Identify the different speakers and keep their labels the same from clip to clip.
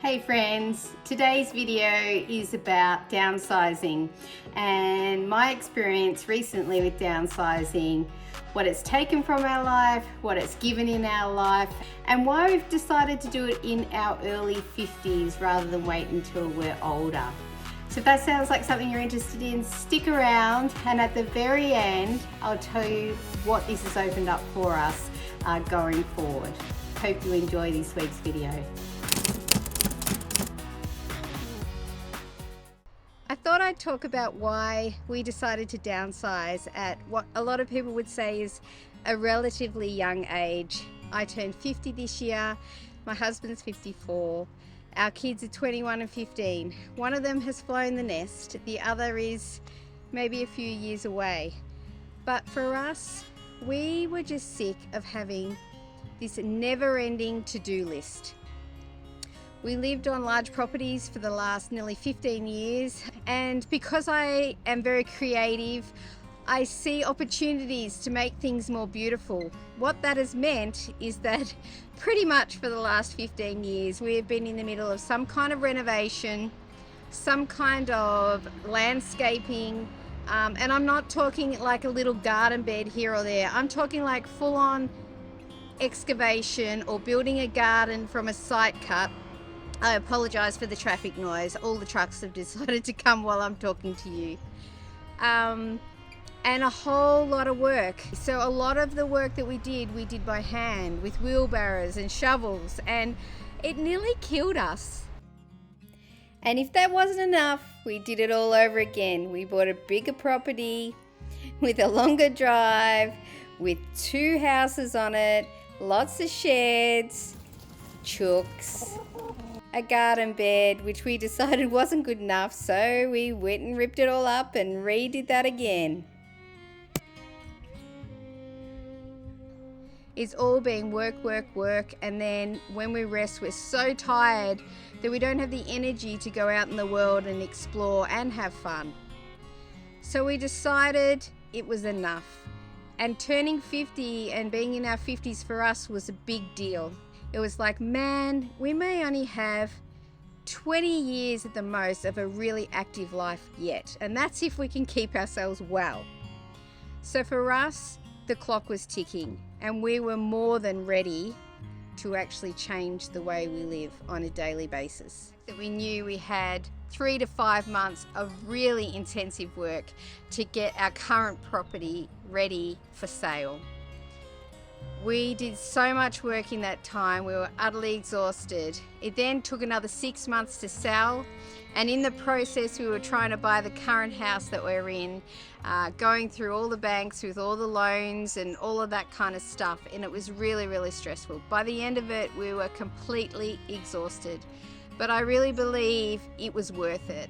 Speaker 1: Hey friends, today's video is about downsizing and my experience recently with downsizing, what it's taken from our life, what it's given in our life, and why we've decided to do it in our early 50s rather than wait until we're older. So if that sounds like something you're interested in, stick around, and at the very end I'll tell you what this has opened up for us going forward. Hope you enjoy this week's video. I thought I'd talk about why we decided to downsize at what a lot of people would say is a relatively young age. I turned 50 this year, my husband's 54, our kids are 21 and 15. One of them has flown the nest, the other is maybe a few years away. But for us, we were just sick of having this never-ending to-do list. We lived on large properties for the last nearly 15 years, and because I am very creative, I see opportunities to make things more beautiful. What that has meant is that pretty much for the last 15 years we have been in the middle of some kind of renovation, some kind of landscaping, and I'm not talking like a little garden bed here or there. I'm talking like full-on excavation or building a garden from a site cut. I apologize for the traffic noise. All the trucks have decided to come while I'm talking to you. And a whole lot of work. So a lot of the work that we did by hand with wheelbarrows and shovels, and it nearly killed us. And if that wasn't enough, we did it all over again. We bought a bigger property with a longer drive, with 2 houses on it, lots of sheds, chooks, a garden bed, which we decided wasn't good enough, so we went and ripped it all up and redid that again. It's all been work, work, work, and then when we rest, we're so tired that we don't have the energy to go out in the world and explore and have fun. So we decided it was enough. And turning 50 and being in our 50s for us was a big deal. It was like, man, we may only have 20 years at the most of a really active life yet. And that's if we can keep ourselves well. So for us, the clock was ticking, and we were more than ready to actually change the way we live on a daily basis. That we knew we had 3 to 5 months of really intensive work to get our current property ready for sale. We did so much work in that time, we were utterly exhausted. It then took another 6 months to sell, and in the process we were trying to buy the current house that we're in, going through all the banks with all the loans and all of that kind of stuff, and it was really, really stressful. By the end of it, we were completely exhausted, but I really believe it was worth it.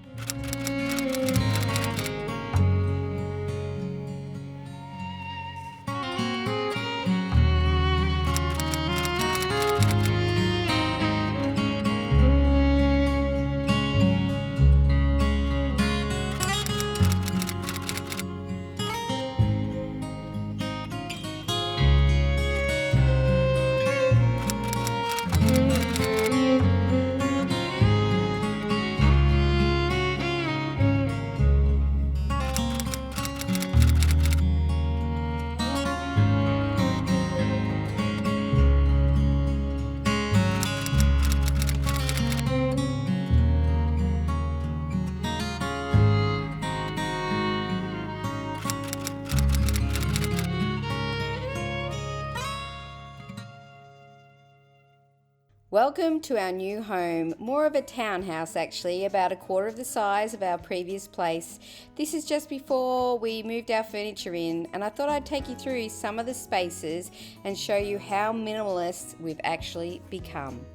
Speaker 1: Welcome to our new home, more of a townhouse actually, about 1/4 of the size of our previous place. This is just before we moved our furniture in, and I thought I'd take you through some of the spaces and show you how minimalist we've actually become.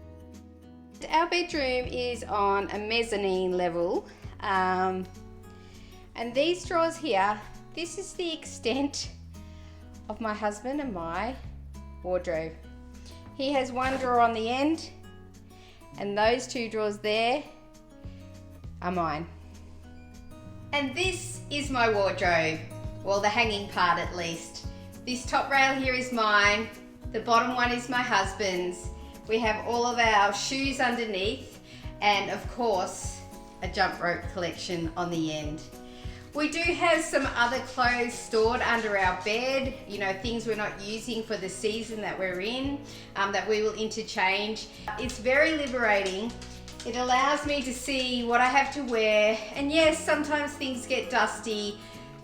Speaker 1: Our bedroom is on a mezzanine level, and these drawers here, this is the extent of my husband and my wardrobe. He has one drawer on the end, and those 2 drawers there are mine. And this is my wardrobe, well, the hanging part at least. This top rail here is mine, the bottom one is my husband's. We have all of our shoes underneath, and of course a jump rope collection on the end. We do have some other clothes stored under our bed, you know, things we're not using for the season that we're in, that we will interchange. It's very liberating. It allows me to see what I have to wear, and yes, sometimes things get dusty,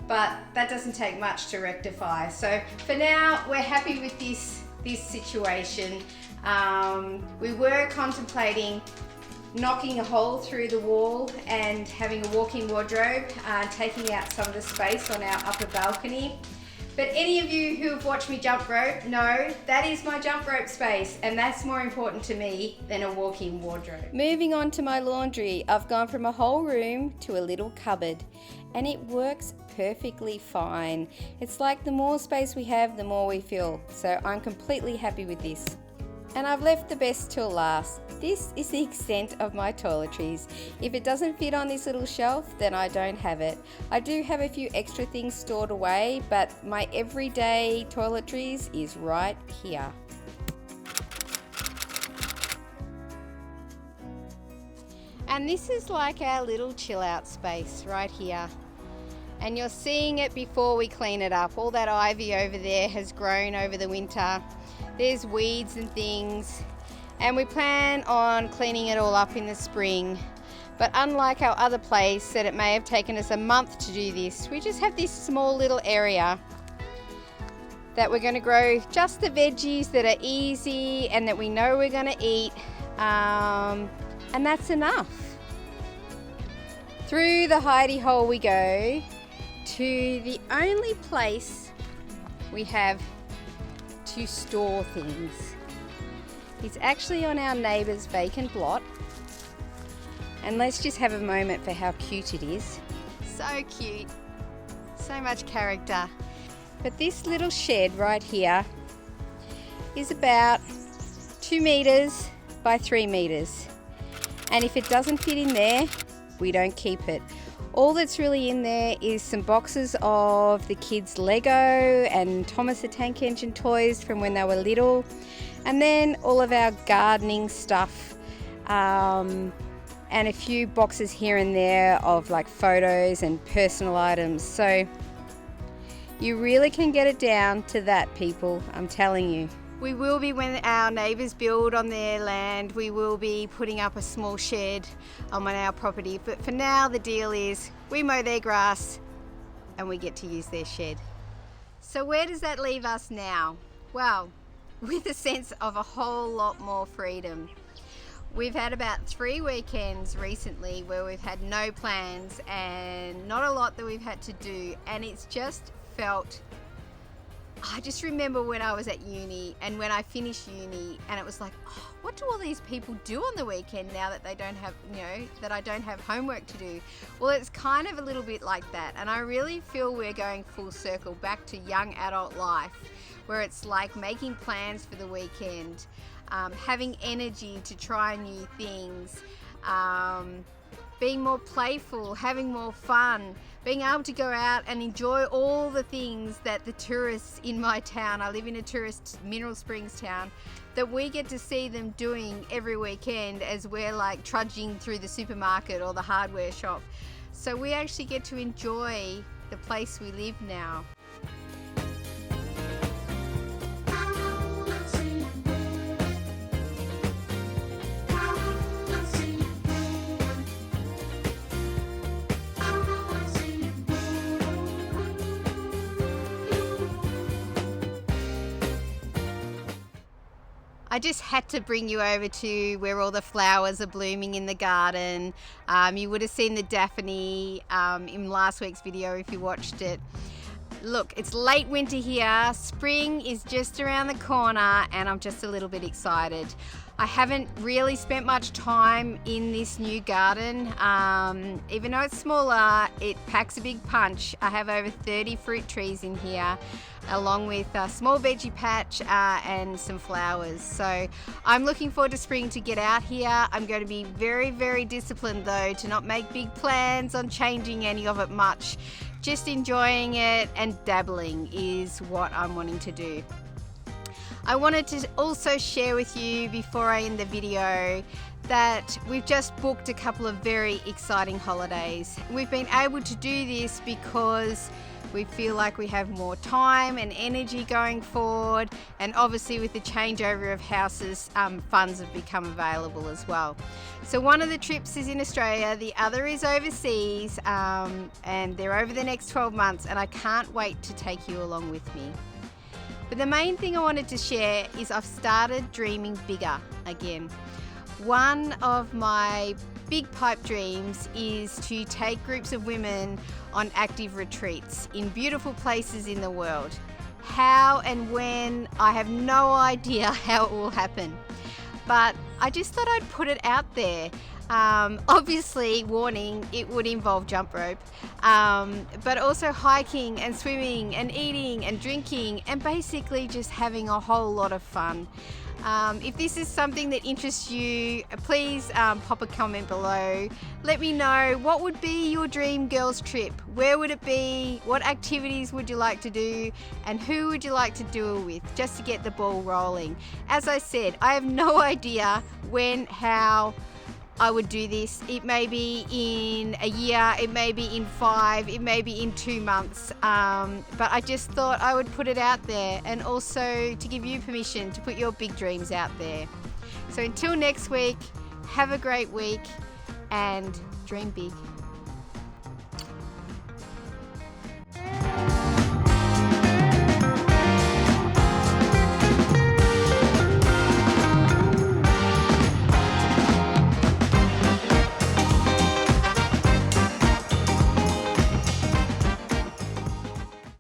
Speaker 1: but that doesn't take much to rectify. So for now, we're happy with this situation. We were contemplating knocking a hole through the wall and having a walk-in wardrobe, taking out some of the space on our upper balcony. But any of you who have watched me jump rope know that is my jump rope space, and that's more important to me than a walk-in wardrobe. Moving on to my laundry, I've gone from a whole room to a little cupboard, and it works perfectly fine. It's like the more space we have, the more we fill. So I'm completely happy with this. And I've left the best till last. This is the extent of my toiletries. If it doesn't fit on this little shelf, then I don't have it. I do have a few extra things stored away, but my everyday toiletries is right here. And this is like our little chill out space right here. And you're seeing it before we clean it up. All that ivy over there has grown over the winter. There's weeds and things, and we plan on cleaning it all up in the spring. But unlike our other place that it may have taken us a month to do this, we just have this small little area that we're going to grow just the veggies that are easy and that we know we're going to eat, and that's enough. Through the hidey hole we go to the only place we have to store things. It's actually on our neighbour's vacant lot, and let's just have a moment for how cute it is. So cute, so much character. But this little shed right here is about 2 meters by 3 meters, and if it doesn't fit in there, we don't keep it. All that's really in there is some boxes of the kids' Lego and Thomas the Tank Engine toys from when they were little, and then all of our gardening stuff, and a few boxes here and there of like photos and personal items. So you really can get it down to that, people, I'm telling you. We will be, when our neighbours build on their land, we will be putting up a small shed on our property. But for now, the deal is we mow their grass and we get to use their shed. So where does that leave us now? Well, with a sense of a whole lot more freedom. We've had about 3 weekends recently where we've had no plans and not a lot that we've had to do, and it's just felt, I just remember when I was at uni and when I finished uni, and it was like, oh, what do all these people do on the weekend now that they don't have, you know, that I don't have homework to do? Well, it's kind of a little bit like that, and I really feel we're going full circle back to young adult life, where it's like making plans for the weekend, having energy to try new things, being more playful, having more fun, being able to go out and enjoy all the things that the tourists in my town, I live in a tourist Mineral Springs town, that we get to see them doing every weekend as we're like trudging through the supermarket or the hardware shop. So we actually get to enjoy the place we live now. I just had to bring you over to where all the flowers are blooming in the garden. You would have seen the Daphne in last week's video if you watched it. Look, it's late winter here, spring is just around the corner, and I'm just a little bit excited. I haven't really spent much time in this new garden. Even though it's smaller, it packs a big punch. I have over 30 fruit trees in here, along with a small veggie patch and some flowers. So I'm looking forward to spring to get out here. I'm going to be very, very disciplined though to not make big plans on changing any of it much. Just enjoying it and dabbling is what I'm wanting to do. I wanted to also share with you before I end the video that we've just booked a couple of very exciting holidays. We've been able to do this because we feel like we have more time and energy going forward, and obviously with the changeover of houses, funds have become available as well. So one of the trips is in Australia, the other is overseas, and they're over the next 12 months, and I can't wait to take you along with me. But the main thing I wanted to share is I've started dreaming bigger again. One of my big pipe dreams is to take groups of women on active retreats in beautiful places in the world. How and when, I have no idea how it will happen. But I just thought I'd put it out there. Obviously, warning, it would involve jump rope, but also hiking and swimming and eating and drinking and basically just having a whole lot of fun. If this is something that interests you, please pop a comment below. Let me know, what would be your dream girls trip? Where would it be? What activities would you like to do? And who would you like to do it with, just to get the ball rolling? As I said, I have no idea when, how I would do this. It may be in a year, it may be in 5, it may be in 2 months, but I just thought I would put it out there, and also to give you permission to put your big dreams out there. So until next week, have a great week and dream big.